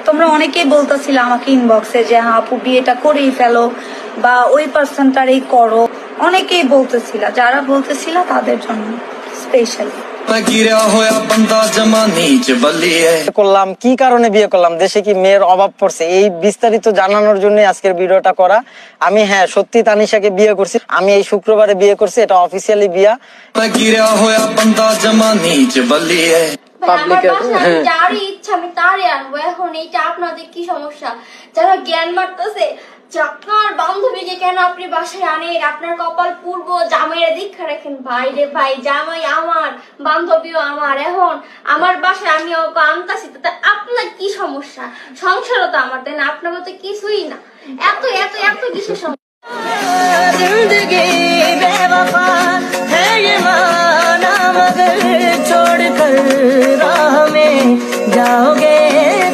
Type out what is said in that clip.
তোমরা অনেকেই বলতেছিল আমাকে ইনবক্সে যে হ্যাঁ আপু বিয়েটা করেই ফেলো বা ওই পার্সনটারই করো, অনেকেই বলতেছিল, যারা বলতেছিল তাদের জন্য স্পেশালি করলাম কি কারণে বিয়ে করলাম, দেশে কি মেয়ের অভাব পড়ছে, এই বিস্তারিত জানানোর জন্য আজকের ভিডিওটা করা। আমি হ্যাঁ সত্যি তানিশাকে বিয়ে করছি, আমি এই শুক্রবারে বিয়ে করছি, এটা অফিসিয়ালি বিয়া। যারই ইচ্ছা আমি তারই আনবো। এখন এইটা আপনাদের কি সমস্যা? যারা জ্ঞান মারতেছে যে আপনার বান্ধবীকে কেন আপনি বাসায় আনেন, আপনার কপাল পূর্ব জামাইয়ের দীক্ষা রাখেন। ভাই রে ভাই, জামাই আমার, বান্ধবীও আমার, এখন আমার বাসায় আমি ওকে আনতাছি, তাতে আপনার কি সমস্যা? সংসারও তো আমার, তাই না? আপনার তো কিছুই না, এত এত এত কিসের সমস্যা? जिंदगी बेवफा है ये माना मगर छोड़ कर